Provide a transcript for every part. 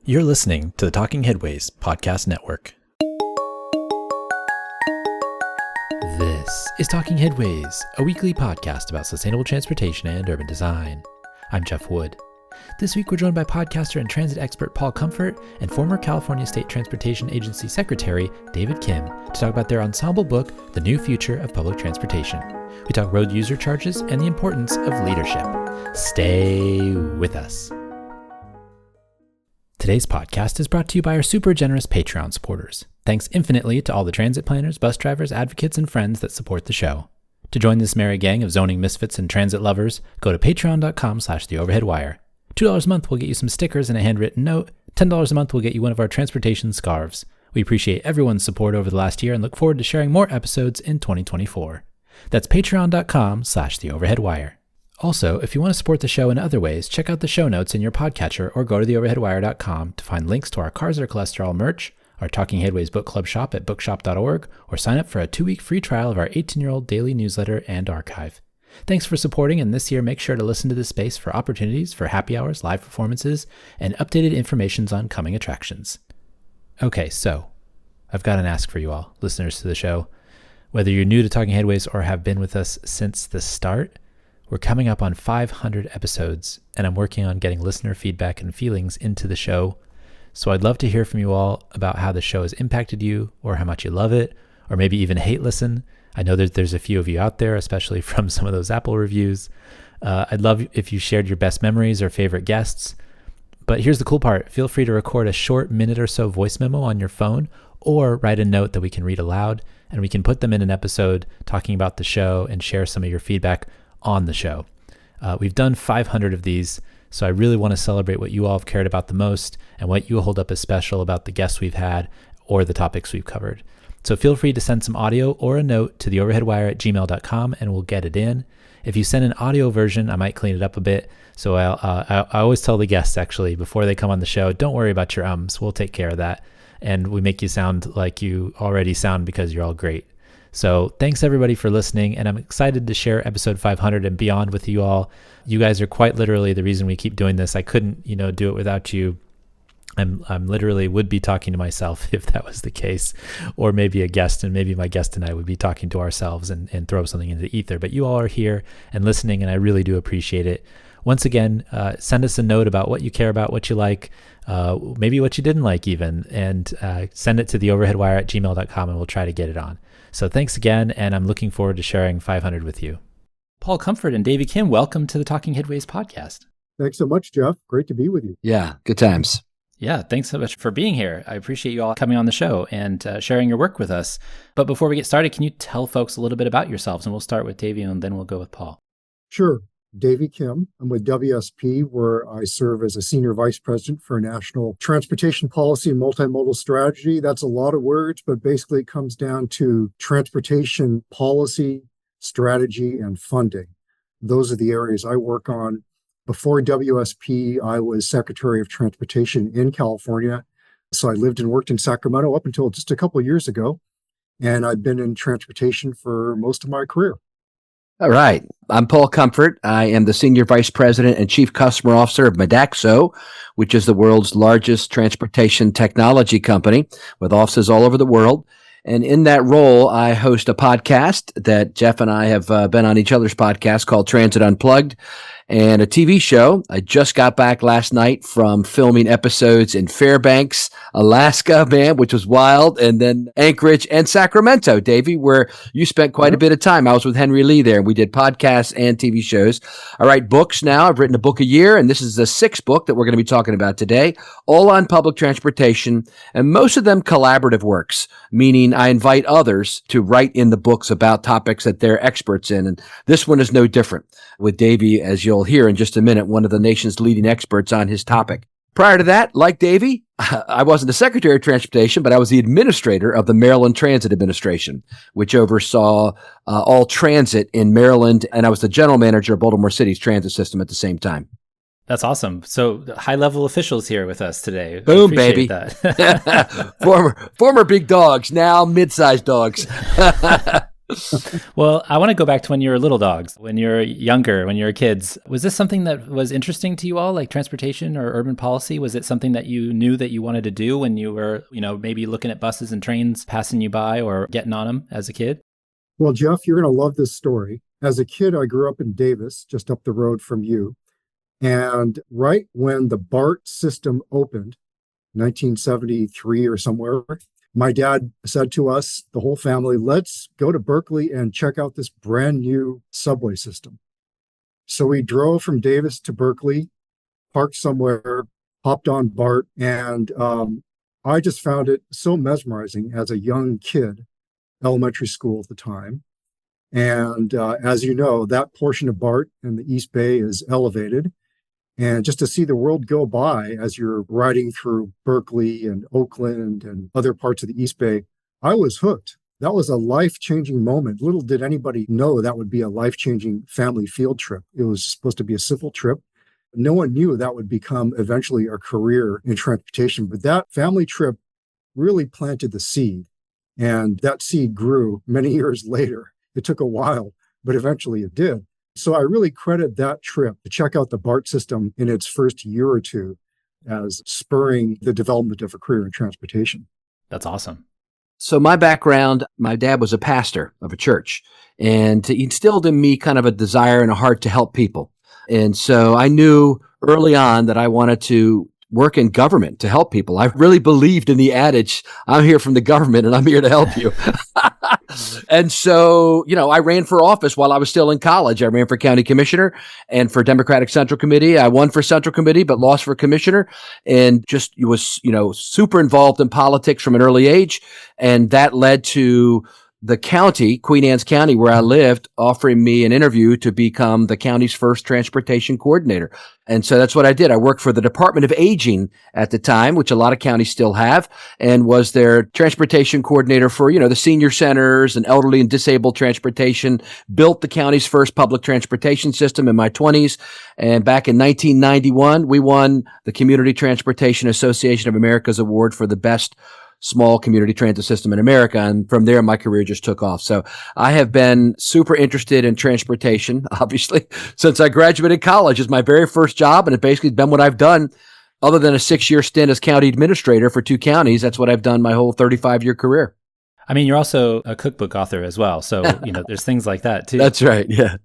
You're listening to the Talking Headways podcast network. This is Talking Headways, a weekly podcast about sustainable transportation and urban design. I'm Jeff Wood. This week we're joined by podcaster and transit expert Paul Comfort and former California State Transportation Agency Secretary David Kim to talk about their ensemble book, The New Future of Public Transportation. We talk road user charges and the importance of leadership. Stay with us. Today's podcast is brought to you by our super generous Patreon supporters. Thanks infinitely to all the transit planners, bus drivers, advocates, and friends that support the show. To join this merry gang of zoning misfits and transit lovers, go to patreon.com/theoverheadwire. $2 a month will get you some stickers and a handwritten note. $10 a month will get you one of our transportation scarves. We appreciate everyone's support over the last year and look forward to sharing more episodes in 2024. That's patreon.com/theoverheadwire. Also, if you want to support the show in other ways, check out the show notes in your podcatcher or go to theoverheadwire.com to find links to our Cars Are Cholesterol merch, our Talking Headways book club shop at bookshop.org, or sign up for a 2-week free trial of our 18-year-old daily newsletter and archive. Thanks for supporting, and this year make sure to listen to this space for opportunities for happy hours, live performances, and updated information on coming attractions. Okay, so I've got an ask for you all, listeners to the show. Whether you're new to Talking Headways or have been with us since the start, we're coming up on 500 episodes, and I'm working on getting listener feedback and feelings into the show. So I'd love to hear from you all about how the show has impacted you, or how much you love it, or maybe even hate listen. I know that there's a few of you out there, especially from some of those Apple reviews. I'd love if you shared your best memories or favorite guests. But here's the cool part. Feel free to record a short minute or so voice memo on your phone, or write a note that we can read aloud, and we can put them in an episode talking about the show and share some of your feedback on the show. We've done 500 of these, so I really want to celebrate what you all have cared about the most and what you hold up as special about the guests we've had or the topics we've covered. So feel free to send some audio or a note to theoverheadwire@gmail.com and we'll get it in. If you send an audio version, I might clean it up a bit. So I always tell the guests, actually, before they come on the show, don't worry about your ums. We'll take care of that. And we make you sound like you already sound because you're all great. So thanks everybody for listening, and I'm excited to share episode 500 and beyond with you all. You guys are quite literally the reason we keep doing this. I couldn't, do it without you. I'm literally would be talking to myself if that was the case, or maybe a guest, and maybe my guest and I would be talking to ourselves and throw something into the ether. But you all are here and listening, and I really do appreciate it. Once again, send us a note about what you care about, what you like, maybe what you didn't like even, and send it to theoverheadwire@gmail.com and we'll try to get it on. So thanks again, and I'm looking forward to sharing 500 with you. Paul Comfort and Davey Kim, welcome to the Talking Headways podcast. Thanks so much, Jeff. Great to be with you. Yeah, good times. Yeah, thanks so much for being here. I appreciate you all coming on the show and sharing your work with us. But before we get started, can you tell folks a little bit about yourselves? And we'll start with Davey, and then we'll go with Paul. Sure. Davey Kim. I'm with WSP, where I serve as a senior vice president for national transportation policy and multimodal strategy. That's a lot of words, but basically it comes down to transportation policy, strategy, and funding. Those are the areas I work on. Before WSP, I was Secretary of Transportation in California. So I lived and worked in Sacramento up until just a couple of years ago. And I've been in transportation for most of my career. All right. I'm Paul Comfort. I am the Senior Vice President and Chief Customer Officer of Modaxo, which is the world's largest transportation technology company with offices all over the world. And in that role, I host a podcast that Jeff and I have been on each other's podcast called Transit Unplugged, and a TV show. I just got back last night from filming episodes in Fairbanks, Alaska, man, which was wild, and then Anchorage and Sacramento, Davey, where you spent quite a bit of time. I was with Henry Lee there, and we did podcasts and TV shows. I write books now. I've written a book a year, and this is the 6th book that we're going to be talking about today, all on public transportation, and most of them collaborative works, meaning I invite others to write in the books about topics that they're experts in, and this one is no different, with Davey, as you'll hear in just a minute, one of the nation's leading experts on his topic. Prior to that, like Davey, I wasn't the Secretary of Transportation, but I was the administrator of the Maryland Transit Administration, which oversaw all transit in Maryland, and I was the general manager of Baltimore City's transit system at the same time. That's awesome. So high-level officials here with us today. Boom, baby. That. former big dogs, now mid-sized dogs. Well, I want to go back to when you were little dogs, when you were younger, when you were kids. Was this something that was interesting to you all, like transportation or urban policy? Was it something that you knew that you wanted to do when you were, maybe looking at buses and trains passing you by or getting on them as a kid? Well, Jeff, you're going to love this story. As a kid, I grew up in Davis, just up the road from you. And right when the BART system opened, 1973 or somewhere, my dad said to us, the whole family, let's go to Berkeley and check out this brand new subway system. So we drove from Davis to Berkeley, parked somewhere, hopped on BART, and I just found it so mesmerizing as a young kid, elementary school at the time. And as you know, that portion of BART in the East Bay is elevated. And just to see the world go by as you're riding through Berkeley and Oakland and other parts of the East Bay, I was hooked. That was a life-changing moment. Little did anybody know that would be a life-changing family field trip. It was supposed to be a simple trip. No one knew that would become eventually a career in transportation. But that family trip really planted the seed. And that seed grew many years later. It took a while, but eventually it did. So I really credit that trip to check out the BART system in its first year or two as spurring the development of a career in transportation. That's awesome. So my background, my dad was a pastor of a church, and he instilled in me kind of a desire and a heart to help people. And so I knew early on that I wanted to work in government to help people. I really believed in the adage, I'm here from the government and I'm here to help you. And so, I ran for office while I was still in college. I ran for county commissioner and for Democratic Central Committee. I won for Central Committee, but lost for commissioner, and just was, super involved in politics from an early age. And that led to the county, Queen Anne's County, where I lived, offering me an interview to become the county's first transportation coordinator. And so that's what I did. I worked for the Department of Aging at the time, which a lot of counties still have, and was their transportation coordinator for, the senior centers and elderly and disabled transportation, built the county's first public transportation system in my 20s. And back in 1991, we won the Community Transportation Association of America's award for the best small community transit system in America. And from there, my career just took off. So I have been super interested in transportation, obviously, since I graduated college. It's my very first job, and it's basically been what I've done other than a 6-year stint as county administrator for 2 counties. That's what I've done my whole 35-year career. I mean, you're also a cookbook author as well. So, there's things like that too. That's right. Yeah.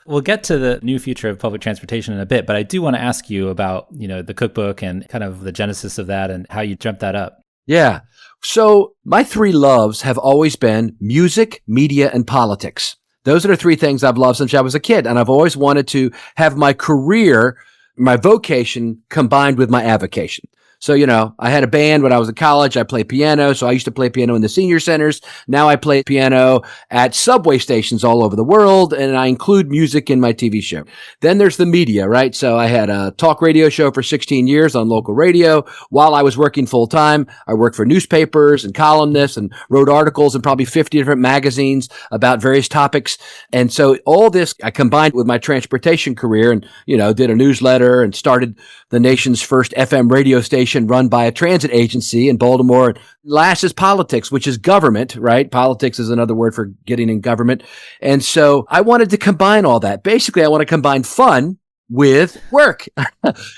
We'll get to the new future of public transportation in a bit, but I do want to ask you about, the cookbook and kind of the genesis of that and how you jumped that up. Yeah. So my 3 loves have always been music, media, and politics. Those are the 3 things I've loved since I was a kid. And I've always wanted to have my career, my vocation combined with my avocation. So, I had a band when I was in college. I played piano. So I used to play piano in the senior centers. Now I play piano at subway stations all over the world, and I include music in my TV show. Then there's the media, right? So I had a talk radio show for 16 years on local radio. While I was working full time, I worked for newspapers and columnists and wrote articles in probably 50 different magazines about various topics. And so all this I combined with my transportation career and, did a newsletter and started the nation's first FM radio station run by a transit agency in Baltimore. Last is politics, which is government, right? Politics is another word for getting in government. And so I wanted to combine all that. Basically, I want to combine fun with work.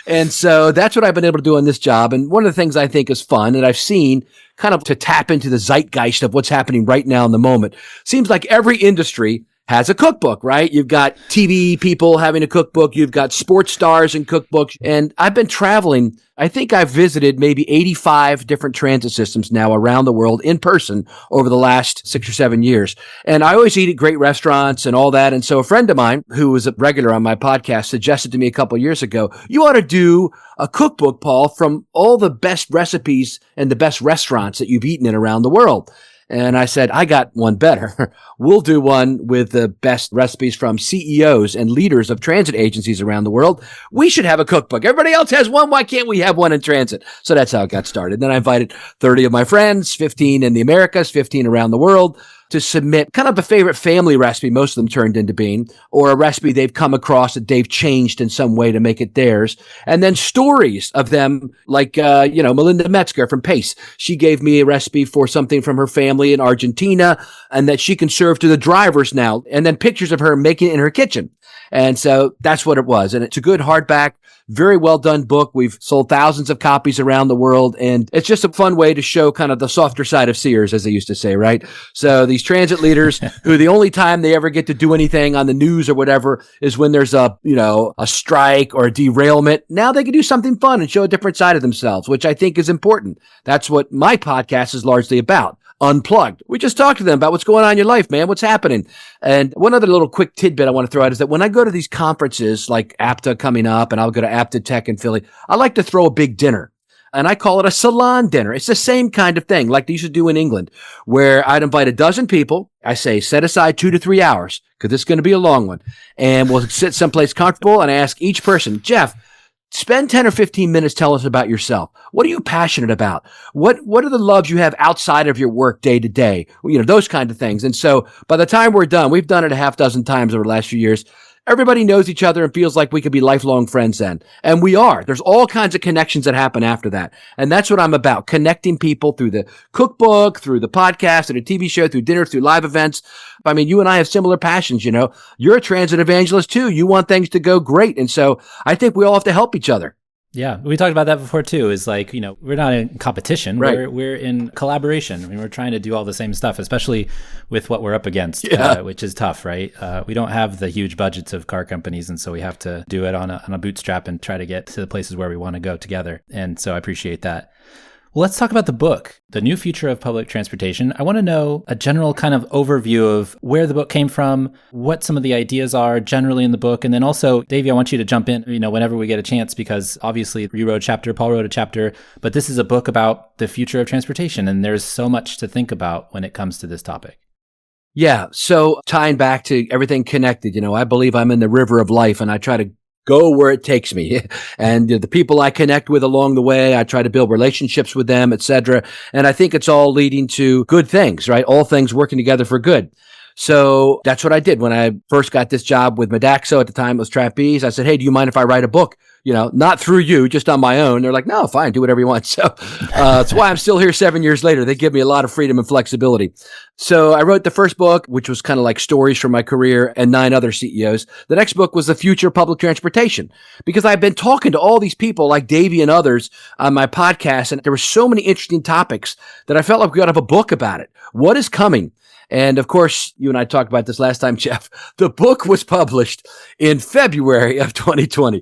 And so that's what I've been able to do on this job. And one of the things I think is fun, and I've seen kind of to tap into the zeitgeist of what's happening right now in the moment, seems like every industry has a cookbook, right? You've got TV people having a cookbook. You've got sports stars and cookbooks. And I've been traveling. I think I've visited maybe 85 different transit systems now around the world in person over the last 6 or 7 years. And I always eat at great restaurants and all that. And so a friend of mine who was a regular on my podcast suggested to me a couple of years ago, you ought to do a cookbook, Paul, from all the best recipes and the best restaurants that you've eaten in around the world. And I said, I got one better. We'll do one with the best recipes from CEOs and leaders of transit agencies around the world. We should have a cookbook. Everybody else has one. Why can't we have one in transit? So that's how it got started. Then I invited 30 of my friends, 15 in the Americas, 15 around the world, to submit kind of a favorite family recipe, most of them turned into being, or a recipe they've come across that they've changed in some way to make it theirs. And then stories of them, like, Melinda Metzger from Pace. She gave me a recipe for something from her family in Argentina and that she can serve to the drivers now. And then pictures of her making it in her kitchen. And so that's what it was. And it's a good hardback, very well done book. We've sold thousands of copies around the world. And it's just a fun way to show kind of the softer side of Sears, as they used to say, right? So these transit leaders who the only time they ever get to do anything on the news or whatever is when there's a strike or a derailment. Now they can do something fun and show a different side of themselves, which I think is important. That's what my podcast is largely about. Unplugged. We just talk to them about what's going on in your life, man. What's happening? And one other little quick tidbit I want to throw out is that when I go to these conferences like APTA coming up, and I'll go to APTA Tech in Philly, I like to throw a big dinner. And I call it a salon dinner. It's the same kind of thing like they used to do in England, where I'd invite a dozen people. I say, set aside 2 to 3 hours because it's going to be a long one. And we'll sit someplace comfortable and I ask each person, Jeff, spend 10 or 15 minutes telling us about yourself. What are you passionate about? What are the loves you have outside of your work day to day? Those kind of things. And so by the time we're done, we've done it a half dozen times over the last few years. Everybody knows each other and feels like we could be lifelong friends then. And we are. There's all kinds of connections that happen after that. And that's what I'm about, connecting people through the cookbook, through the podcast, through the TV show, through dinner, through live events. I mean, you and I have similar passions, You're a transit evangelist too. You want things to go great. And so I think we all have to help each other. Yeah, we talked about that before too. Is like, we're not in competition. Right. We're in collaboration. I mean, we're trying to do all the same stuff, especially with what we're up against, which is tough, right? We don't have the huge budgets of car companies, and so we have to do it on a bootstrap and try to get to the places where we want to go together. And so I appreciate that. Well, let's talk about the book, The New Future of Public Transportation. I want to know a general kind of overview of where the book came from, what some of the ideas are generally in the book. And then also, Davey, I want you to jump in, whenever we get a chance, because obviously you wrote a chapter, Paul wrote a chapter, but this is a book about the future of transportation. And there's so much to think about when it comes to this topic. Yeah. So tying back to everything connected, I believe I'm in the river of life and I try to go where it takes me. And the people I connect with along the way, I try to build relationships with them, etc. And I think it's all leading to good things, right? All things working together for good. So that's what I did when I first got this job with Modaxo. At the time it was Trapeze. I said, hey, do you mind if I write a book? Not through you, just on my own. They're like, no, fine, do whatever you want. So that's why I'm still here 7 years later. They give me a lot of freedom and flexibility. So I wrote the first book, which was kind of like stories from my career and 9 other CEOs. The next book was The Future of Public Transportation, because I've been talking to all these people like Davey and others on my podcast, and there were so many interesting topics that I felt like we ought to have a book about it. What is coming? And of course, you and I talked about this last time, Jeff. The book was published in February of 2020,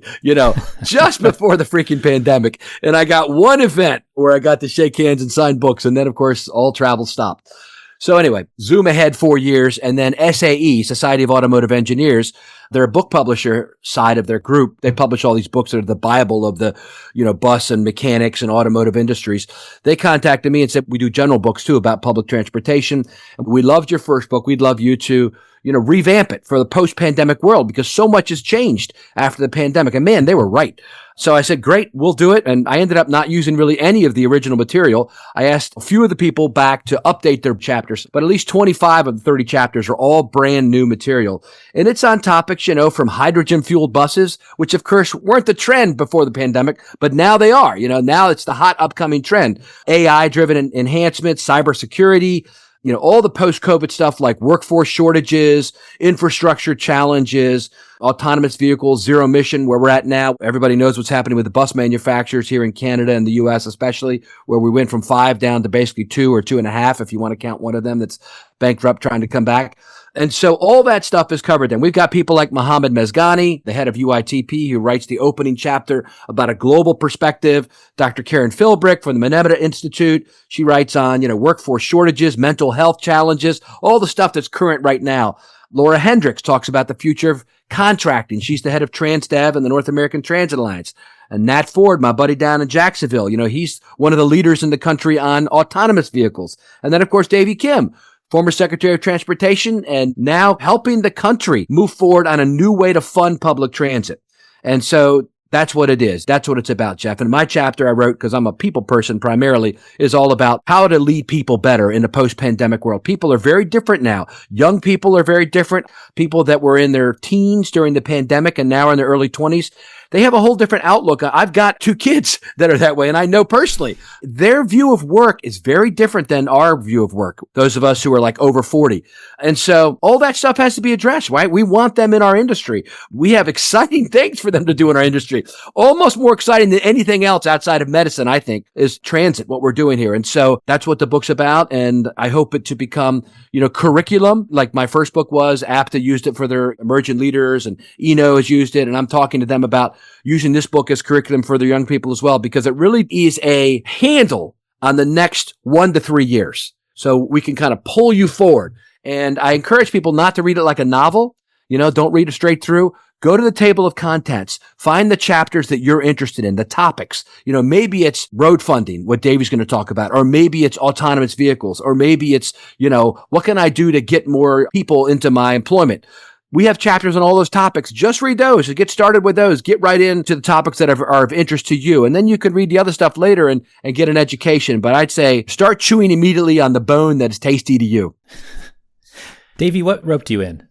just before the freaking pandemic. And I got one event where I got to shake hands and sign books. And then, of course, all travel stopped. So anyway, zoom ahead 4 years, and then SAE, Society of Automotive Engineers, they're a book publisher side of their group. They publish all these books that are the Bible of the, bus and mechanics and automotive industries. They contacted me and said, we do general books too about public transportation. We loved your first book. We'd love you to, revamp it for the post-pandemic world, because so much has changed after the pandemic. And man, they were right. So I said, great, we'll do it. And I ended up not using really any of the original material. I asked a few of the people back to update their chapters, but at least 25 of the 30 chapters are all brand new material. And it's on topics, from hydrogen fueled buses, which of course weren't the trend before the pandemic, but now they are. Now it's the hot upcoming trend. AI driven enhancements, cybersecurity, all the post-COVID stuff like workforce shortages, infrastructure challenges, autonomous vehicles, zero emission, where we're at now. Everybody knows what's happening with the bus manufacturers here in Canada and the US especially, where we went from 5 down to basically 2 or 2.5, if you want to count one of them that's bankrupt trying to come back. And so all that stuff is covered. And we've got people like Mohammed Mezgani, the head of UITP, who writes the opening chapter about a global perspective. Dr. Karen Philbrick from the Menemita Institute. She writes on, workforce shortages, mental health challenges, all the stuff that's current right now. Laura Hendricks talks about the future of contracting. She's the head of TransDev and the North American Transit Alliance. And Nat Ford, my buddy down in Jacksonville, he's one of the leaders in the country on autonomous vehicles. And then, of course, Davey Kim, former Secretary of Transportation, and now helping the country move forward on a new way to fund public transit. And so That's what it is. That's what it's about, Jeff. And my chapter I wrote, because I'm a people person primarily, is all about how to lead people better in a post-pandemic world. People are very different now. Young people are very different. People that were in their teens during the pandemic and now are in their early 20s, they have a whole different outlook. I've got 2 kids that are that way, and I know personally their view of work is very different than our view of work, those of us who are like over 40. And so all that stuff has to be addressed, right? We want them in our industry. We have exciting things for them to do in our industry. Almost more exciting than anything else outside of medicine, I think, is transit, what we're doing here. And so that's what the book's about. And I hope it to become, curriculum, like my first book was. APTA used it for their emerging leaders, and Eno has used it. And I'm talking to them about using this book as curriculum for their young people as well, because it really is a handle on the next 1 to 3 years. So we can kind of pull you forward. And I encourage people not to read it like a novel. Don't read it straight through. Go to the table of contents, find the chapters that you're interested in, the topics. Maybe it's road funding, what Davey's going to talk about, or maybe it's autonomous vehicles, or maybe it's, what can I do to get more people into my employment? We have chapters on all those topics. Just read those and get started with those. Get right into the topics that are of interest to you. And then you can read the other stuff later and get an education. But I'd say start chewing immediately on the bone that is tasty to you. Davey, what roped you in?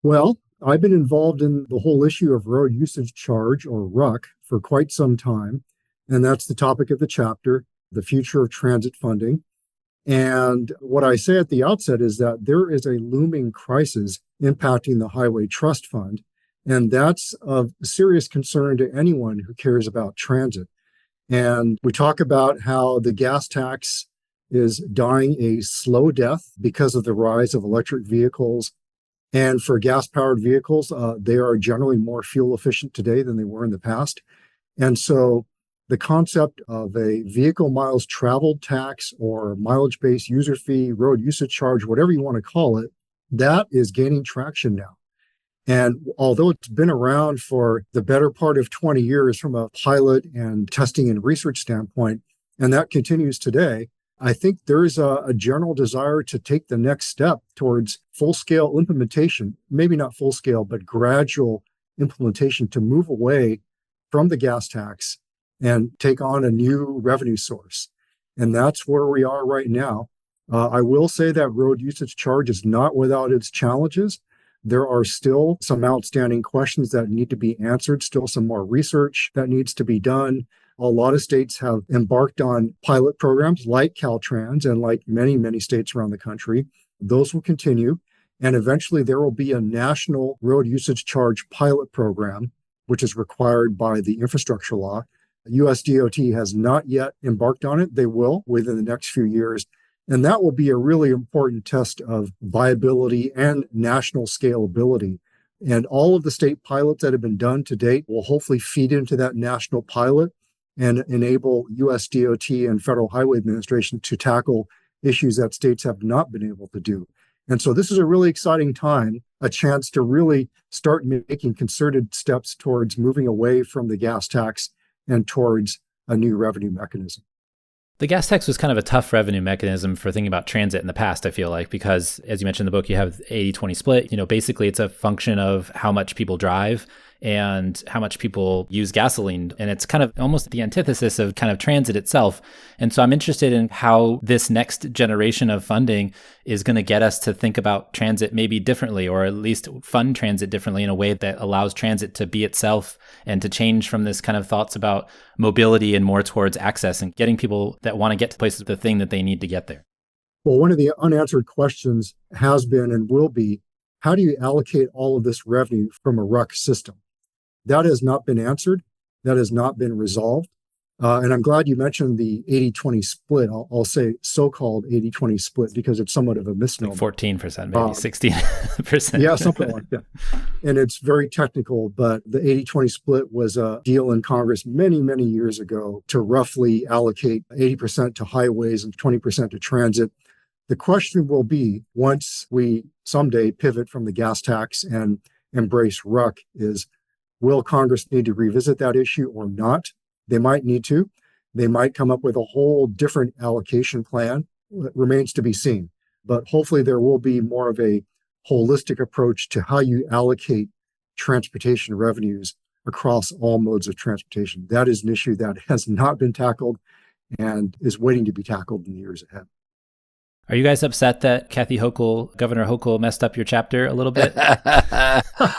Well, I've been involved in the whole issue of road usage charge, or RUC, for quite some time. And that's the topic of the chapter, the future of transit funding. And what I say at the outset is that there is a looming crisis impacting the Highway Trust Fund. And that's of serious concern to anyone who cares about transit. And we talk about how the gas tax is dying a slow death because of the rise of electric vehicles. And for gas-powered vehicles, they are generally more fuel efficient today than they were in the past. And so the concept of a vehicle miles traveled tax, or mileage-based user fee, road usage charge, whatever you want to call it, that is gaining traction now. And although it's been around for the better part of 20 years from a pilot and testing and research standpoint, and that continues today, I think there's a general desire to take the next step towards full-scale implementation, maybe not full-scale, but gradual implementation, to move away from the gas tax and take on a new revenue source. And that's where we are right now. I will say that road usage charge is not without its challenges. There are still some outstanding questions that need to be answered, still some more research that needs to be done. A lot of states have embarked on pilot programs like Caltrans, and like many, many states around the country. Those will continue. And eventually there will be a national road usage charge pilot program, which is required by the infrastructure law. US DOT has not yet embarked on it. They will within the next few years. And that will be a really important test of viability and national scalability. And all of the state pilots that have been done to date will hopefully feed into that national pilot and enable US DOT and Federal Highway Administration to tackle issues that states have not been able to do. And so this is a really exciting time, a chance to really start making concerted steps towards moving away from the gas tax and towards a new revenue mechanism. The gas tax was kind of a tough revenue mechanism for thinking about transit in the past, I feel like, because as you mentioned in the book, you have 80-20 split. Basically it's a function of how much people drive and how much people use gasoline. And it's kind of almost the antithesis of kind of transit itself. And so I'm interested in how this next generation of funding is going to get us to think about transit maybe differently, or at least fund transit differently in a way that allows transit to be itself and to change from this kind of thoughts about mobility and more towards access and getting people that want to get to places the thing that they need to get there. Well, one of the unanswered questions has been and will be, how do you allocate all of this revenue from a RUC system? That has not been answered. That has not been resolved. And I'm glad you mentioned the 80-20 split. I'll say so-called 80-20 split because it's somewhat of a misnomer. Like 14%, maybe 16%. Yeah, something like that. And it's very technical, but the 80-20 split was a deal in Congress many, many years ago to roughly allocate 80% to highways and 20% to transit. The question will be, once we someday pivot from the gas tax and embrace RUC, is will Congress need to revisit that issue or not? They might need to. They might come up with a whole different allocation plan. It remains to be seen. But hopefully there will be more of a holistic approach to how you allocate transportation revenues across all modes of transportation. That is an issue that has not been tackled and is waiting to be tackled in the years ahead. Are you guys upset that Governor Hochul messed up your chapter a little bit?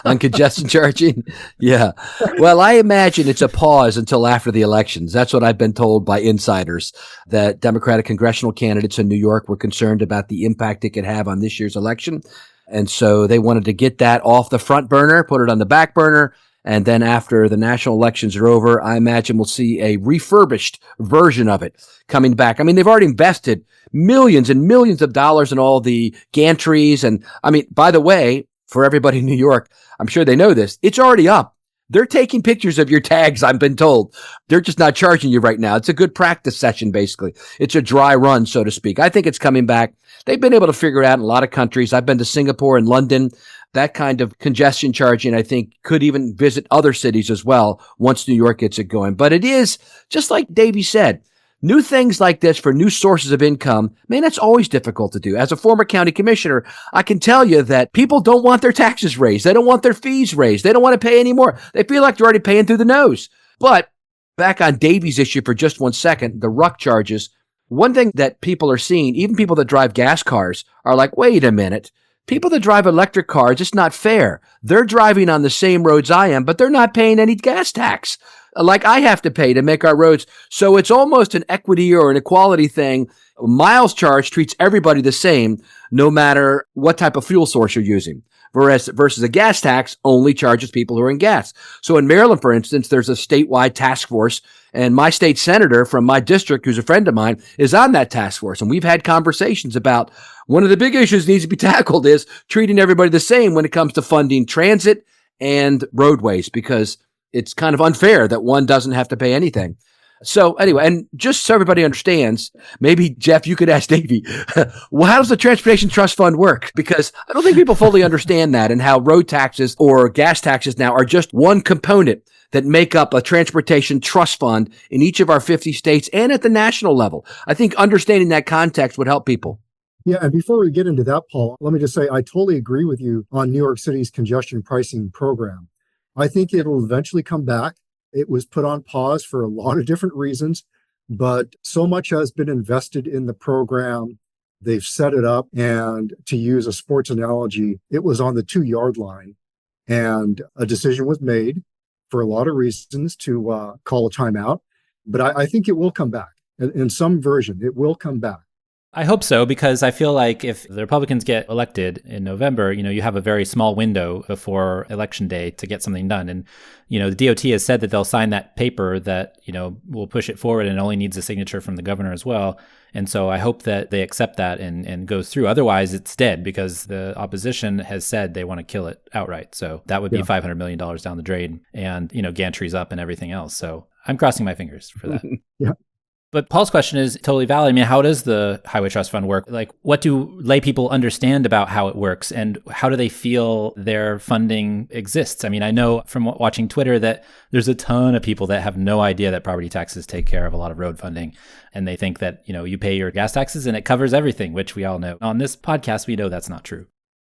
On congestion charging? Yeah. Well, I imagine it's a pause until after the elections. That's what I've been told by insiders, that Democratic congressional candidates in New York were concerned about the impact it could have on this year's election. And so they wanted to get that off the front burner, put it on the back burner. And then after the national elections are over, I imagine we'll see a refurbished version of it coming back. I mean, they've already invested millions and millions of dollars in all the gantries. And I mean, by the way, for everybody in New York, I'm sure they know this, it's already up. They're taking pictures of your tags, I've been told. They're just not charging you right now. It's a good practice session, basically. It's a dry run, so to speak. I think it's coming back. They've been able to figure it out in a lot of countries. I've been to Singapore and London. That kind of congestion charging, I think, could even visit other cities as well once New York gets it going. But it is, just like Davey said, new things like this for new sources of income, man, that's always difficult to do. As a former county commissioner, I can tell you that people don't want their taxes raised. They don't want their fees raised. They don't want to pay any more. They feel like they're already paying through the nose. But back on Davey's issue for just 1 second, the ruck charges, one thing that people are seeing, even people that drive gas cars, are like, wait a minute. People that drive electric cars, it's not fair. They're driving on the same roads I am, but they're not paying any gas tax like I have to pay to make our roads. So it's almost an equity or an equality thing. Miles charge treats everybody the same, no matter what type of fuel source you're using. Versus a gas tax only charges people who are in gas. So in Maryland, for instance, there's a statewide task force, and my state senator from my district, who's a friend of mine, is on that task force. And we've had conversations about one of the big issues that needs to be tackled is treating everybody the same when it comes to funding transit and roadways, because it's kind of unfair that one doesn't have to pay anything. So anyway, and just so everybody understands, maybe, Jeff, you could ask Davey, well, how does the Transportation Trust Fund work? Because I don't think people fully understand that, and how road taxes or gas taxes now are just one component that make up a transportation trust fund in each of our 50 states and at the national level. I think understanding that context would help people. Yeah, and before we get into that, Paul, let me just say I totally agree with you on New York City's congestion pricing program. I think it'll eventually come back. It was put on pause for a lot of different reasons, but so much has been invested in the program. They've set it up, and to use a sports analogy, it was on the 2-yard line, and a decision was made for a lot of reasons to call a timeout. But I think it will come back in some version. It will come back. I hope so, because I feel like if the Republicans get elected in November, you have a very small window before election day to get something done. And, the DOT has said that they'll sign that paper that, will push it forward, and it only needs a signature from the governor as well. And so I hope that they accept that and goes through. Otherwise, it's dead, because the opposition has said they want to kill it outright. So that would be $500 million down the drain, and, gantries up and everything else. So I'm crossing my fingers for that. Yeah. But Paul's question is totally valid. I mean, how does the Highway Trust Fund work? Like, what do lay people understand about how it works, and how do they feel their funding exists? I mean, I know from watching Twitter that there's a ton of people that have no idea that property taxes take care of a lot of road funding. And they think that, you pay your gas taxes and it covers everything, which we all know. On this podcast, we know that's not true.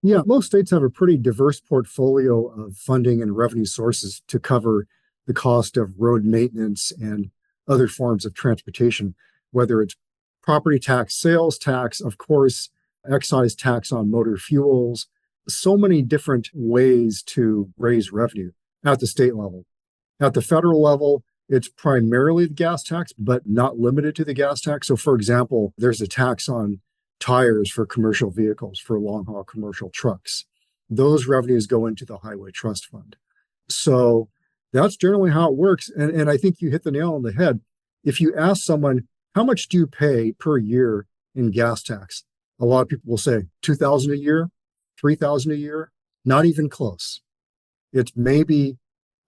Yeah, most states have a pretty diverse portfolio of funding and revenue sources to cover the cost of road maintenance and other forms of transportation, whether it's property tax, sales tax, of course, excise tax on motor fuels, so many different ways to raise revenue at the state level. At the federal level, it's primarily the gas tax, but not limited to the gas tax. So, for example, there's a tax on tires for commercial vehicles, for long-haul commercial trucks. Those revenues go into the Highway Trust Fund. So that's generally how it works. And I think you hit the nail on the head. If you ask someone, how much do you pay per year in gas tax? A lot of people will say $2,000 a year, $3,000 a year, not even close. It's maybe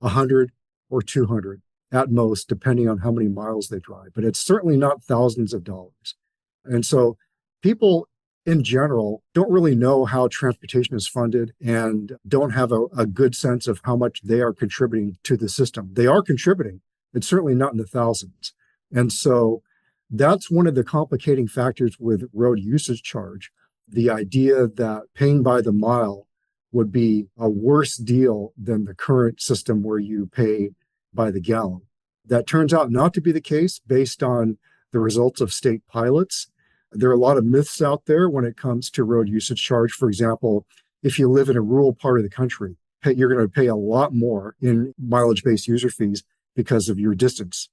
100 or 200 at most, depending on how many miles they drive, but it's certainly not thousands of dollars. And so people in general don't really know how transportation is funded and don't have a good sense of how much they are contributing to the system. They are contributing. It's certainly not in the thousands. And so that's one of the complicating factors with road usage charge. The idea that paying by the mile would be a worse deal than the current system where you pay by the gallon. That turns out not to be the case based on the results of state pilots. There are a lot of myths out there when it comes to road usage charge. For example, if you live in a rural part of the country, you're going to pay a lot more in mileage-based user fees because of your distance.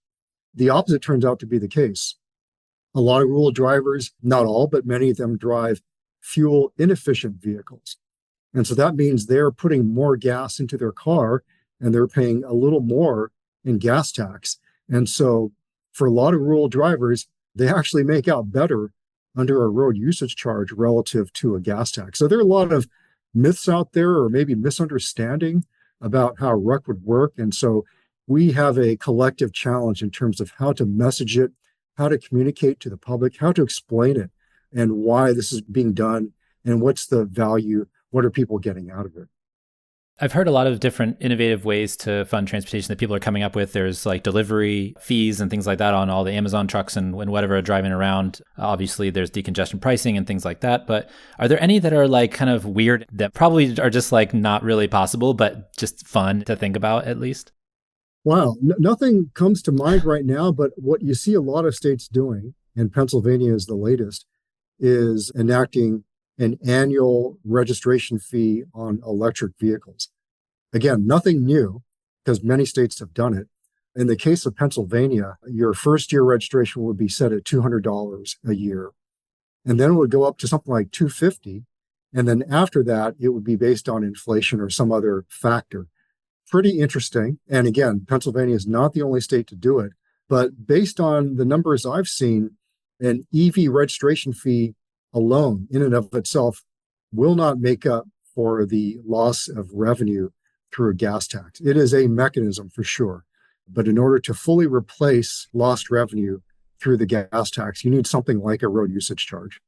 The opposite turns out to be the case. A lot of rural drivers, not all, but many of them drive fuel inefficient vehicles. And so that means they're putting more gas into their car and they're paying a little more in gas tax. And so for a lot of rural drivers, they actually make out better under a road usage charge relative to a gas tax. So there are a lot of myths out there, or maybe misunderstanding about how RUC would work. And so we have a collective challenge in terms of how to message it, how to communicate to the public, how to explain it, and why this is being done, and what's the value, what are people getting out of it. I've heard a lot of different innovative ways to fund transportation that people are coming up with. There's like delivery fees and things like that on all the Amazon trucks and whatever are driving around. Obviously, there's decongestion pricing and things like that. But are there any that are like kind of weird that probably are just like not really possible, but just fun to think about at least? Wow, nothing comes to mind right now, but what you see a lot of states doing, and Pennsylvania is the latest, is enacting an annual registration fee on electric vehicles. Again, nothing new, because many states have done it. In the case of Pennsylvania, your first year registration would be set at $200 a year. And then it would go up to something like $250. And then after that, it would be based on inflation or some other factor. Pretty interesting. And again, Pennsylvania is not the only state to do it. But based on the numbers I've seen, an EV registration fee alone, in and of itself, will not make up for the loss of revenue through a gas tax. It is a mechanism for sure. But in order to fully replace lost revenue through the gas tax, you need something like a road usage charge.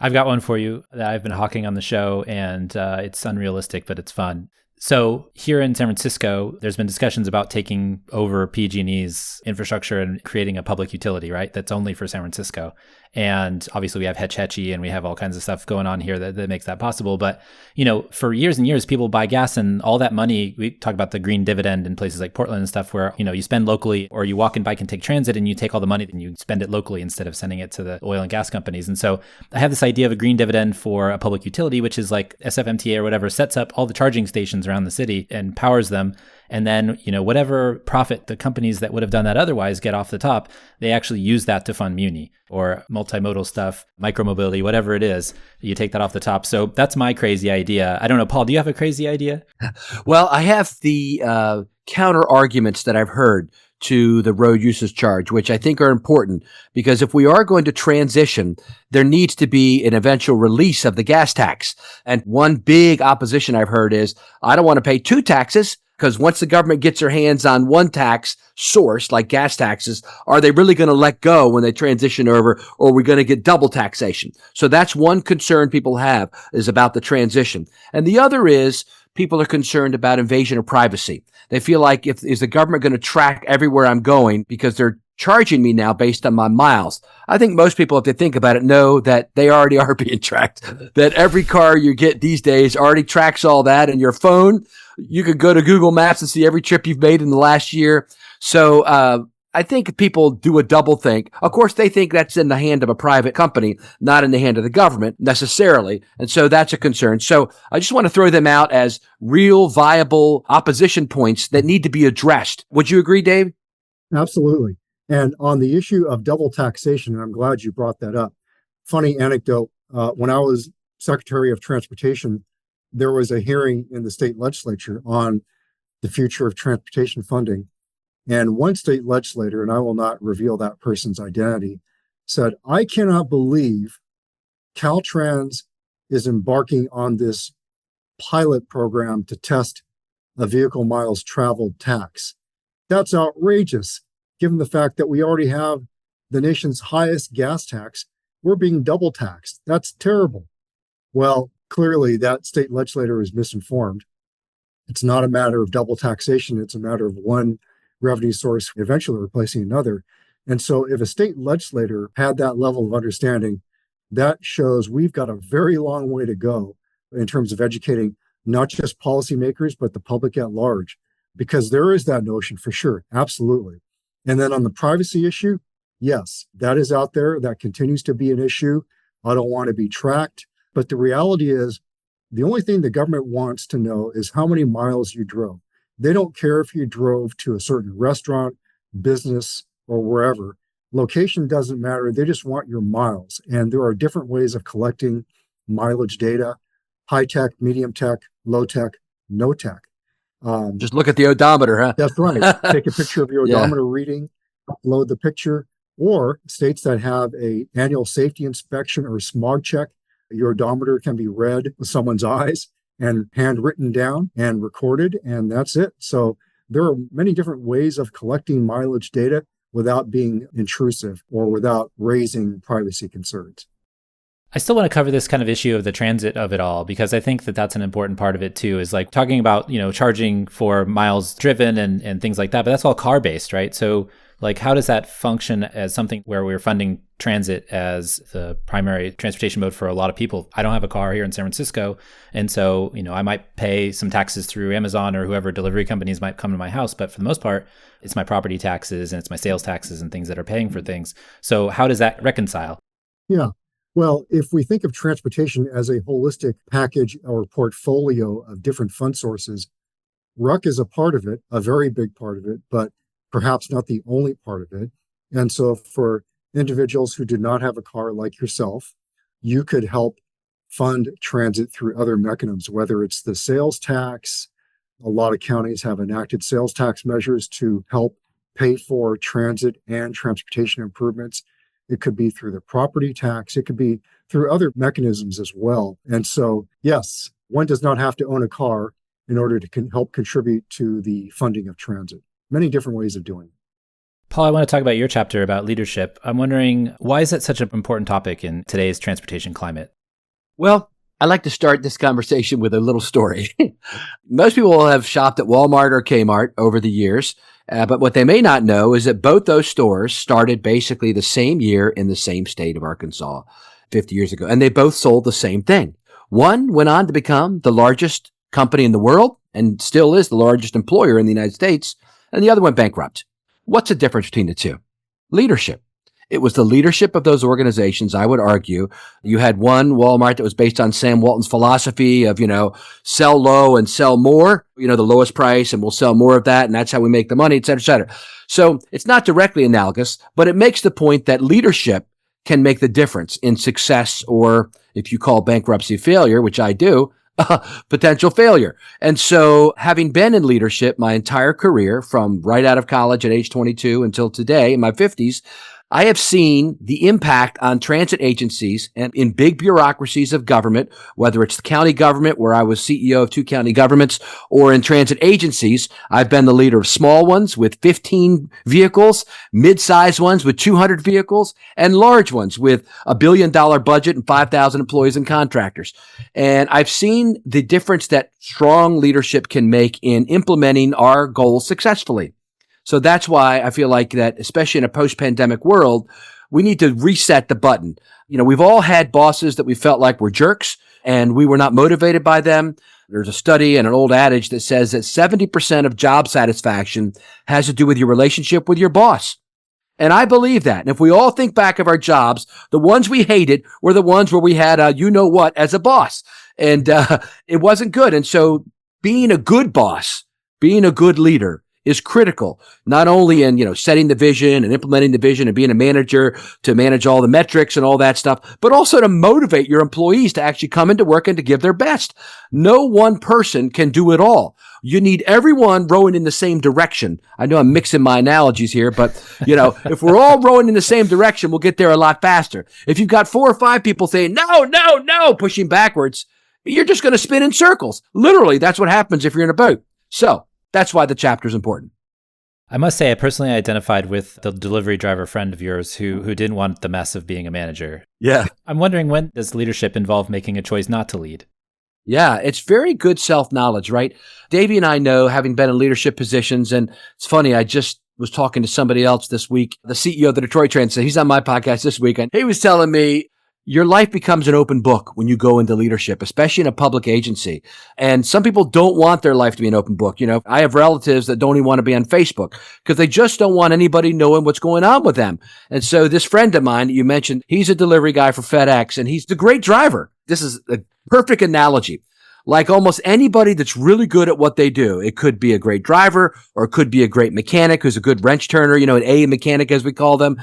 I've got one for you that I've been hawking on the show, and it's unrealistic, but it's fun. So here in San Francisco, there's been discussions about taking over PG&E's infrastructure and creating a public utility, right? That's only for San Francisco. And obviously we have Hetch Hetchy and we have all kinds of stuff going on here that makes that possible. But, you know, for years and years, people buy gas and all that money, we talk about the green dividend in places like Portland and stuff where, you know, you spend locally or you walk and bike and take transit and you take all the money and you spend it locally instead of sending it to the oil and gas companies. And so I have this idea of a green dividend for a public utility, which is like SFMTA or whatever, sets up all the charging stations around the city and powers them. And then, you know, whatever profit the companies that would have done that otherwise get off the top, they actually use that to fund Muni or multimodal stuff, micromobility, whatever it is. You take that off the top. So that's my crazy idea. I don't know, Paul, do you have a crazy idea? Well, I have the counter arguments that I've heard to the road usage charge, which I think are important, because if we are going to transition, there needs to be an eventual release of the gas tax. And one big opposition I've heard is, I don't want to pay two taxes, because once the government gets their hands on one tax source, like gas taxes, are they really going to let go when they transition over, or are we going to get double taxation? So that's one concern people have, is about the transition. And the other is, people are concerned about invasion of privacy. They feel like, is the government going to track everywhere I'm going because they're charging me now based on my miles? I think most people, if they think about it, know that they already are being tracked, that every car you get these days already tracks all that, and your phone, you could go to Google Maps and see every trip you've made in the last year. So I think people do a double think. Of course, they think that's in the hand of a private company, not in the hand of the government necessarily. And so that's a concern. So I just want to throw them out as real viable opposition points that need to be addressed. Would you agree, Dave? Absolutely. And on the issue of double taxation, and I'm glad you brought that up. Funny anecdote, when I was Secretary of Transportation, there was a hearing in the state legislature on the future of transportation funding. And one state legislator, and I will not reveal that person's identity, said, I cannot believe Caltrans is embarking on this pilot program to test a vehicle miles traveled tax. That's outrageous, given the fact that we already have the nation's highest gas tax. We're being double taxed. That's terrible. Well, clearly that state legislator is misinformed. It's not a matter of double taxation. It's a matter of one revenue source eventually replacing another. And so if a state legislator had that level of understanding, that shows we've got a very long way to go in terms of educating not just policymakers, but the public at large, because there is that notion for sure. Absolutely. And then on the privacy issue, yes, that is out there. That continues to be an issue. I don't want to be tracked. But the reality is, the only thing the government wants to know is how many miles you drove. They don't care if you drove to a certain restaurant, business, or wherever. Location doesn't matter. They just want your miles. And there are different ways of collecting mileage data: high tech, medium tech, low tech, no tech. Just look at the odometer, huh? That's right. Take a picture of your odometer reading, upload the picture. Or states that have a annual safety inspection or smog check, your odometer can be read with someone's eyes and handwritten down and recorded, and that's it. So there are many different ways of collecting mileage data without being intrusive or without raising privacy concerns. I still want to cover this kind of issue of the transit of it all, because I think that that's an important part of it too, is like talking about, charging for miles driven and things like that, but that's all car based, right? So like, how does that function as something where we're funding transit as the primary transportation mode for a lot of people? I don't have a car here in San Francisco. And so, I might pay some taxes through Amazon or whoever delivery companies might come to my house. But for the most part, it's my property taxes and it's my sales taxes and things that are paying for things. So how does that reconcile? Yeah. Well, if we think of transportation as a holistic package or portfolio of different fund sources, RUC is a part of it, a very big part of it, but perhaps not the only part of it. And so for individuals who do not have a car like yourself, you could help fund transit through other mechanisms, whether it's the sales tax. A lot of counties have enacted sales tax measures to help pay for transit and transportation improvements. It could be through the property tax. It could be through other mechanisms as well. And so, yes, one does not have to own a car in order to help contribute to the funding of transit. Many different ways of doing it. Paul, I want to talk about your chapter about leadership. I'm wondering, why is that such an important topic in today's transportation climate? Well, I like to start this conversation with a little story. Most people have shopped at Walmart or Kmart over the years, but what they may not know is that both those stores started basically the same year in the same state of Arkansas 50 years ago, and they both sold the same thing. One went on to become the largest company in the world and still is the largest employer in the United States, and the other went bankrupt. What's the difference between the two? Leadership. It was the leadership of those organizations, I would argue. You had one, Walmart, that was based on Sam Walton's philosophy of, sell low and sell more, the lowest price, and we'll sell more of that, and that's how we make the money, et cetera, et cetera. So it's not directly analogous, but it makes the point that leadership can make the difference in success, or if you call bankruptcy failure, which I do, potential failure. And so having been in leadership my entire career, from right out of college at age 22 until today in my 50s, I have seen the impact on transit agencies and in big bureaucracies of government, whether it's the county government, where I was CEO of 2 county governments, or in transit agencies. I've been the leader of small ones with 15 vehicles, mid-sized ones with 200 vehicles, and large ones with $1 billion budget and 5,000 employees and contractors. And I've seen the difference that strong leadership can make in implementing our goals successfully. So that's why I feel like that, especially in a post-pandemic world, we need to reset the button. We've all had bosses that we felt like were jerks and we were not motivated by them. There's a study and an old adage that says that 70% of job satisfaction has to do with your relationship with your boss. And I believe that. And if we all think back of our jobs, the ones we hated were the ones where we had a you-know-what as a boss. And it wasn't good. And so being a good boss, being a good leader, is critical, not only in, setting the vision and implementing the vision and being a manager to manage all the metrics and all that stuff, but also to motivate your employees to actually come into work and to give their best. No one person can do it all. You need everyone rowing in the same direction. I know I'm mixing my analogies here, but if we're all rowing in the same direction, we'll get there a lot faster. If you've got 4 or 5 people saying, no, pushing backwards, you're just going to spin in circles. Literally, that's what happens if you're in a boat. So that's why the chapter is important. I must say, I personally identified with the delivery driver friend of yours who didn't want the mess of being a manager. Yeah. I'm wondering, when does leadership involve making a choice not to lead? Yeah, it's very good self-knowledge, right? Davey and I know, having been in leadership positions, and it's funny, I just was talking to somebody else this week, the CEO of the Detroit Transit. He's on my podcast this week, and he was telling me, your life becomes an open book when you go into leadership, especially in a public agency. And some people don't want their life to be an open book. I have relatives that don't even want to be on Facebook because they just don't want anybody knowing what's going on with them. And so this friend of mine that you mentioned, he's a delivery guy for FedEx and he's the great driver. This is a perfect analogy. Like almost anybody that's really good at what they do, it could be a great driver or it could be a great mechanic who's a good wrench turner, an A mechanic as we call them.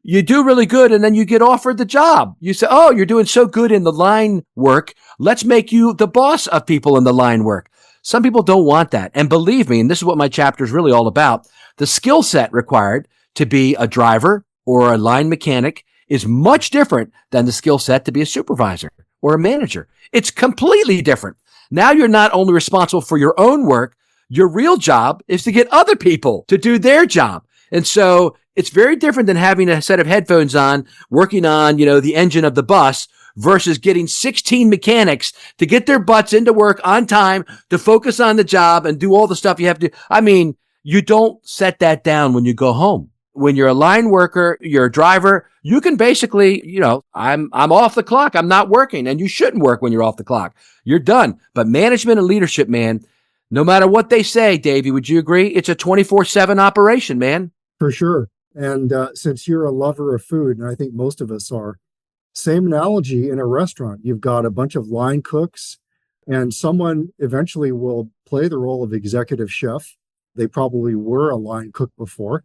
You do really good and then you get offered the job. You say, oh, you're doing so good in the line work. Let's make you the boss of people in the line work. Some people don't want that. And believe me, and this is what my chapter is really all about, the skill set required to be a driver or a line mechanic is much different than the skill set to be a supervisor or a manager. It's completely different. Now you're not only responsible for your own work, your real job is to get other people to do their job. And so it's very different than having a set of headphones on, working on, the engine of the bus versus getting 16 mechanics to get their butts into work on time to focus on the job and do all the stuff you have to do. I mean, you don't set that down when you go home. When you're a line worker, you're a driver, you can basically, I'm off the clock. I'm not working. And you shouldn't work when you're off the clock. You're done. But management and leadership, man, no matter what they say, Davey, would you agree? It's a 24/7 operation, man. For sure. And since you're a lover of food, and I think most of us are, same analogy in a restaurant. You've got a bunch of line cooks, and someone eventually will play the role of executive chef. They probably were a line cook before.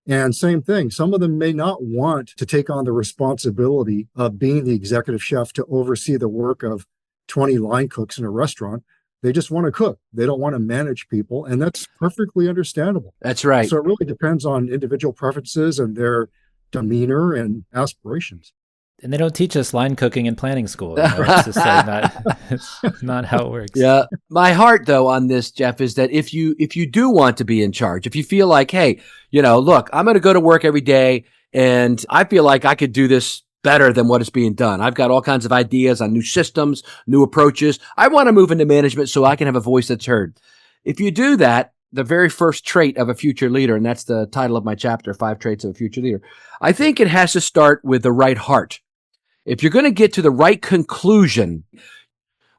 And same thing, some of them may not want to take on the responsibility of being the executive chef to oversee the work of 20 line cooks in a restaurant. They just want to cook. They don't want to manage people. And that's perfectly understandable. That's right. So it really depends on individual preferences and their demeanor and aspirations. And they don't teach us line cooking in planning school. It's just it's not how it works. Yeah. My heart, though, on this, Jeff, is that if you do want to be in charge, if you feel like, hey, look, I'm going to go to work every day and I feel like I could do this better than what is being done. I've got all kinds of ideas on new systems, new approaches. I want to move into management so I can have a voice that's heard. If you do that, the very first trait of a future leader, and that's the title of my chapter, 5 Traits of a Future Leader, I think it has to start with the right heart. If you're going to get to the right conclusion,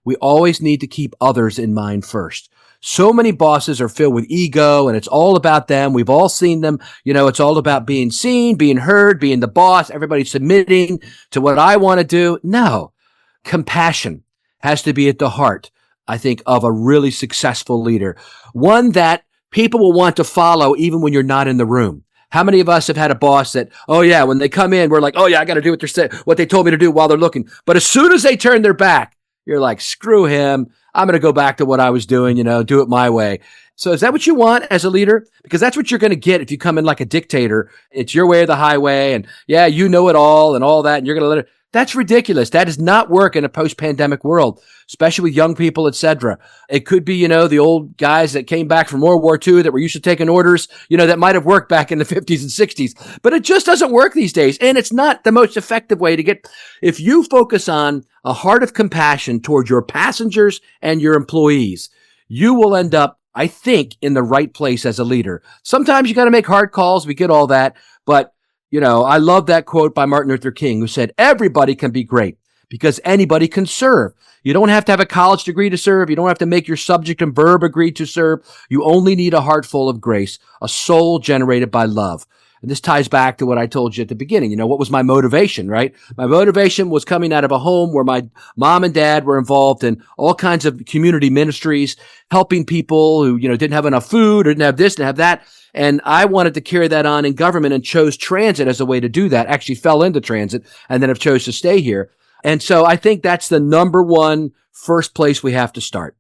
we always need to keep others in mind first. So many bosses are filled with ego and it's all about them. We've all seen them. It's all about being seen, being heard, being the boss, everybody submitting to what I want to do. No, compassion has to be at the heart, I think, of a really successful leader. One that people will want to follow even when you're not in the room. How many of us have had a boss that, oh yeah, when they come in, we're like, oh yeah, I got to do what they told me to do while they're looking. But as soon as they turn their back, you're like, screw him. I'm going to go back to what I was doing, do it my way. So is that what you want as a leader? Because that's what you're going to get if you come in like a dictator. It's your way or the highway. And yeah, you know it all and all that. And you're going to let it. That's ridiculous. That does not work in a post-pandemic world, especially with young people, etc. It could be, the old guys that came back from World War II that were used to taking orders, that might have worked back in the 50s and 60s. But it just doesn't work these days. And it's not the most effective way to get. If you focus on a heart of compassion toward your passengers and your employees, you will end up, I think, in the right place as a leader. Sometimes you got to make hard calls. We get all that. But I love that quote by Martin Luther King, who said, everybody can be great because anybody can serve. You don't have to have a college degree to serve. You don't have to make your subject and verb agree to serve. You only need a heart full of grace, a soul generated by love. And this ties back to what I told you at the beginning. What was my motivation, right? My motivation was coming out of a home where my mom and dad were involved in all kinds of community ministries, helping people who, didn't have enough food, or didn't have this, didn't have that. And I wanted to carry that on in government and chose transit as a way to do that. Actually fell into transit and then have chose to stay here. And so I think that's the number one first place we have to start.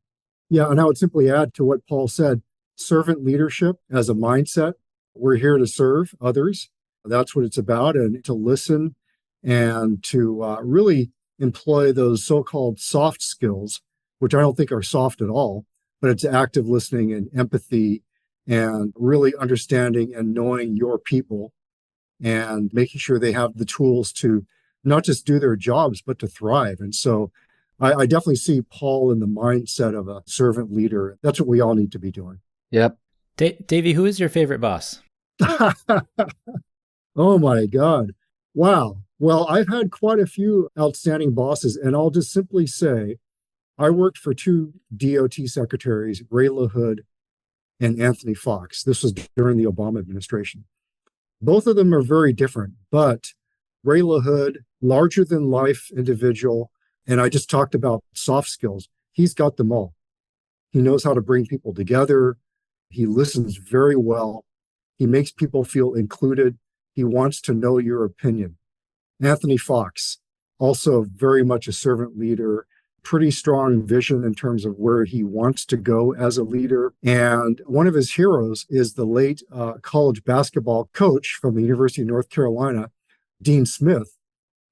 Yeah, and I would simply add to what Paul said, servant leadership as a mindset. We're here to serve others. That's what it's about, and to listen and to really employ those so-called soft skills, which I don't think are soft at all, but it's active listening and empathy and really understanding and knowing your people and making sure they have the tools to not just do their jobs, but to thrive. And so I definitely see Paul in the mindset of a servant leader. That's what we all need to be doing. Yep. Davey, who is your favorite boss? Oh my God. Wow. Well, I've had quite a few outstanding bosses, and I'll just simply say I worked for two DOT secretaries, Ray LaHood and Anthony Fox. This was during the Obama administration. Both of them are very different, but Ray LaHood, larger than life individual, and I just talked about soft skills. He's got them all. He knows how to bring people together. He listens very well. He makes people feel included. He wants to know your opinion. Anthony Fox, also very much a servant leader, pretty strong vision in terms of where he wants to go as a leader. And one of his heroes is the late college basketball coach from the University of North Carolina, Dean Smith,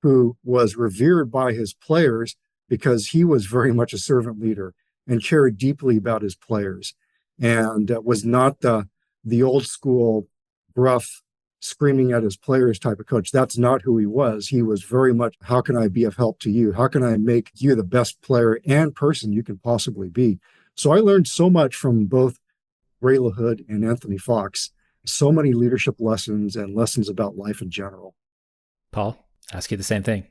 who was revered by his players because he was very much a servant leader and cared deeply about his players, and was not the old school gruff screaming at his players type of coach. That's not who he was. He was very much, how can I be of help to you? How can I make you the best player and person you can possibly be? So I learned so much from both Ray LaHood and Anthony Fox, so many leadership lessons and lessons about life in general. Paul, ask you the same thing.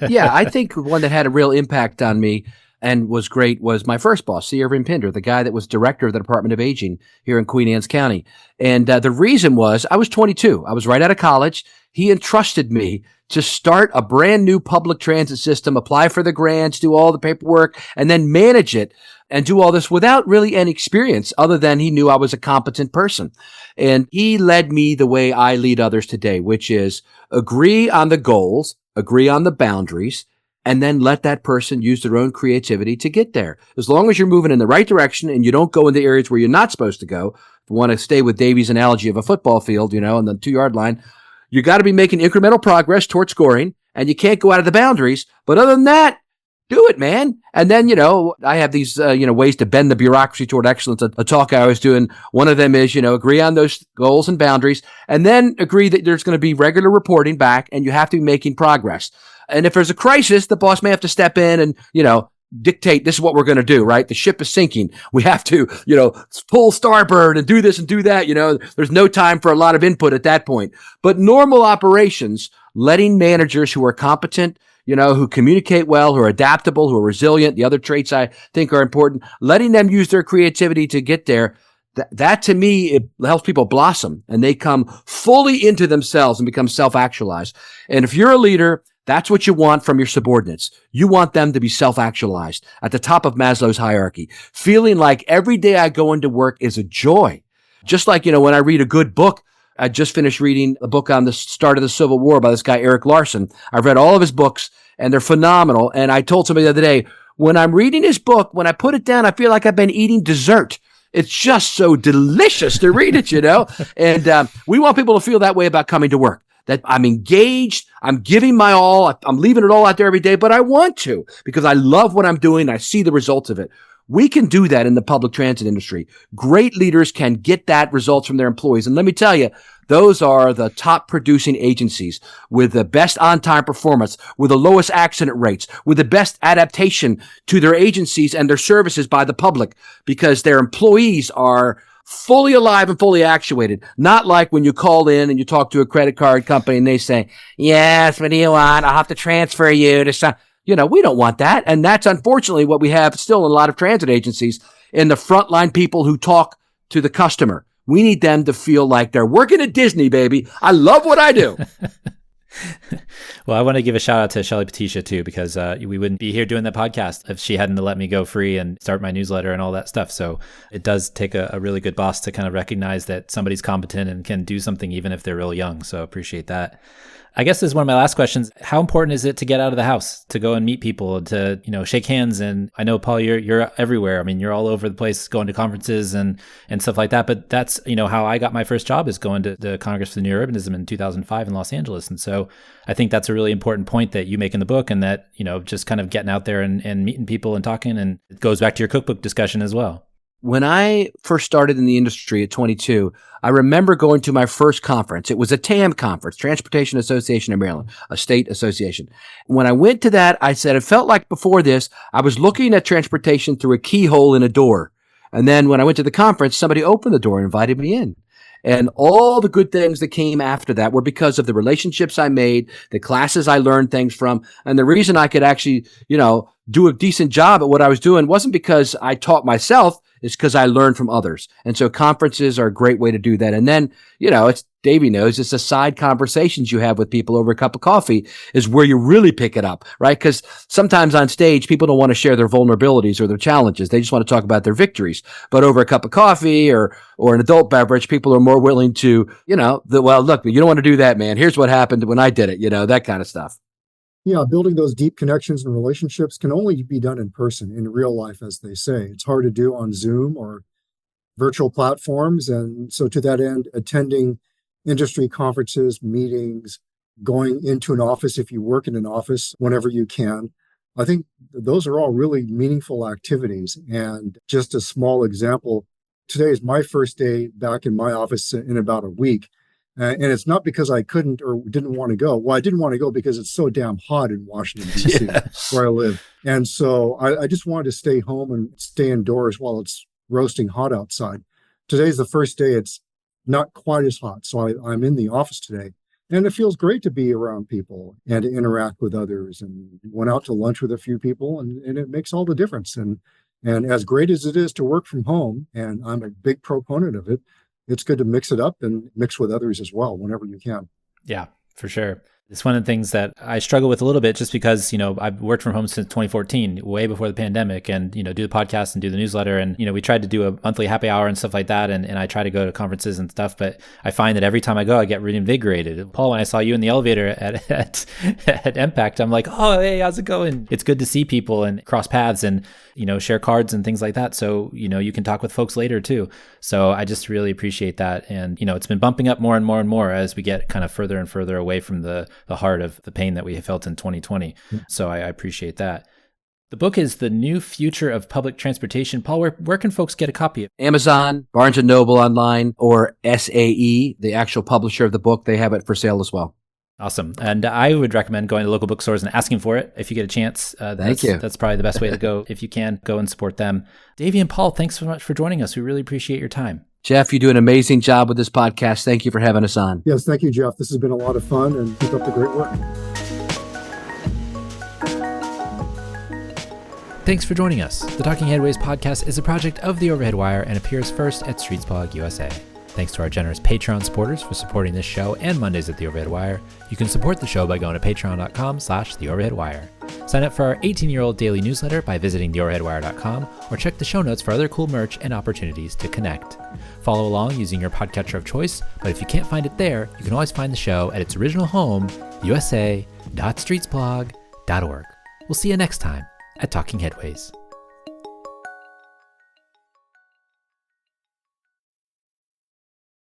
Yeah, I think one that had a real impact on me and was great was my first boss, C. Irvin Pinder, the guy that was director of the Department of Aging here in Queen Anne's County. And the reason was I was 22. I was right out of college. He entrusted me to start a brand new public transit system, apply for the grants, do all the paperwork, and then manage it and do all this without really any experience other than he knew I was a competent person. And he led me the way I lead others today, which is agree on the goals, agree on the boundaries, and then let that person use their own creativity to get there. As long as you're moving in the right direction and you don't go into areas where you're not supposed to go, if you want to stay with Davy's analogy of a football field, on the 2-yard line, you got to be making incremental progress toward scoring, and you can't go out of the boundaries. But other than that, do it, man. And then, I have these, ways to bend the bureaucracy toward excellence. A talk I was doing, one of them is, agree on those goals and boundaries, and then agree that there's going to be regular reporting back, and you have to be making progress. And if there's a crisis, the boss may have to step in and, dictate this is what we're going to do, right? The ship is sinking. We have to, pull starboard and do this and do that. There's no time for a lot of input at that point. But normal operations, letting managers who are competent, who communicate well, who are adaptable, who are resilient, the other traits I think are important, letting them use their creativity to get there. That to me, it helps people blossom and they come fully into themselves and become self-actualized. And if you're a leader, that's what you want from your subordinates. You want them to be self-actualized at the top of Maslow's hierarchy, feeling like every day I go into work is a joy. Just like, when I read a good book, I just finished reading a book on the start of the Civil War by this guy, Eric Larson. I've read all of his books and they're phenomenal. And I told somebody the other day, when I'm reading his book, when I put it down, I feel like I've been eating dessert. It's just so delicious to read it, And we want people to feel that way about coming to work. That I'm engaged, I'm giving my all, I'm leaving it all out there every day, but I want to because I love what I'm doing. I see the results of it. We can do that in the public transit industry. Great leaders can get that results from their employees. And let me tell you, those are the top producing agencies with the best on-time performance, with the lowest accident rates, with the best adaptation to their agencies and their services by the public because their employees are fully alive and fully actuated. Not like when you call in and you talk to a credit card company and they say, yes, what do you want? I'll have to transfer you to some. We don't want that. And that's unfortunately what we have still in a lot of transit agencies in the frontline people who talk to the customer. We need them to feel like they're working at Disney, baby. I love what I do. Well, I want to give a shout out to Shelly Patricia too, because we wouldn't be here doing the podcast if she hadn't let me go free and start my newsletter and all that stuff. So it does take a really good boss to kind of recognize that somebody's competent and can do something even if they're real young. So appreciate that. I guess this is one of my last questions. How important is it to get out of the house, to go and meet people, to, shake hands? And I know, Paul, you're everywhere. I mean, you're all over the place going to conferences and stuff like that. But that's, how I got my first job is going to the Congress for the New Urbanism in 2005 in Los Angeles. And so I think that's a really important point that you make in the book, and that, just kind of getting out there and meeting people and talking. And it goes back to your cookbook discussion as well. When I first started in the industry at 22, I remember going to my first conference. It was a TAM conference, Transportation Association of Maryland, a state association. When I went to that, I said, it felt like before this, I was looking at transportation through a keyhole in a door. And then when I went to the conference, somebody opened the door and invited me in. And all the good things that came after that were because of the relationships I made, the classes I learned things from. And the reason I could actually, do a decent job at what I was doing wasn't because I taught myself, it's because I learned from others. And so conferences are a great way to do that. And then, it's Davey knows, it's the side conversations you have with people over a cup of coffee is where you really pick it up, right? Because sometimes on stage, people don't want to share their vulnerabilities or their challenges. They just want to talk about their victories. But over a cup of coffee or an adult beverage, people are more willing to, well, look, you don't want to do that, man. Here's what happened when I did it, that kind of stuff. Yeah, building those deep connections and relationships can only be done in person, in real life, as they say. It's hard to do on Zoom or virtual platforms. And so to that end, attending industry conferences, meetings, going into an office if you work in an office whenever you can, I think those are all really meaningful activities. And just a small example, today is my first day back in my office in about a week. And it's not because I couldn't or didn't want to go. Well, I didn't want to go because it's so damn hot in Washington, D.C., Yes. where I live. And so I just wanted to stay home and stay indoors while it's roasting hot outside. Today's the first day it's not quite as hot. So I'm in the office today. And it feels great to be around people and to interact with others. And went out to lunch with a few people, and it makes all the difference. And as great as it is to work from home, and I'm a big proponent of it, it's good to mix it up and mix with others as well whenever you can. Yeah, for sure. It's one of the things that I struggle with a little bit just because, I've worked from home since 2014, way before the pandemic, and, do the podcast and do the newsletter. And, we tried to do a monthly happy hour and stuff like that. And I try to go to conferences and stuff, but I find that every time I go, I get reinvigorated. Paul, when I saw you in the elevator at Impact, I'm like, oh, hey, how's it going? It's good to see people and cross paths and, share cards and things like that. So, you can talk with folks later too. So I just really appreciate that. And, it's been bumping up more and more and more as we get kind of further and further away from the heart of the pain that we felt in 2020. So I appreciate that. The book is The New Future of Public Transportation. Paul, where can folks get a copy of it? Amazon, Barnes & Noble online, or SAE, the actual publisher of the book. They have it for sale as well. Awesome. And I would recommend going to local bookstores and asking for it if you get a chance. Thank you. That's probably the best way to go. If you can, go and support them. Davey and Paul, thanks so much for joining us. We really appreciate your time. Jeff, you do an amazing job with this podcast. Thank you for having us on. Yes, thank you, Jeff. This has been a lot of fun, and keep up the great work. Thanks for joining us. The Talking Headways podcast is a project of The Overhead Wire and appears first at Streetsblog USA. Thanks to our generous Patreon supporters for supporting this show and Mondays at The Overhead Wire. You can support the show by going to patreon.com/TheOverheadWire. Sign up for our 18-year-old daily newsletter by visiting TheOverheadWire.com or check the show notes for other cool merch and opportunities to connect. Follow along using your podcatcher of choice, but if you can't find it there, you can always find the show at its original home, usa.streetsblog.org. We'll see you next time at Talking Headways.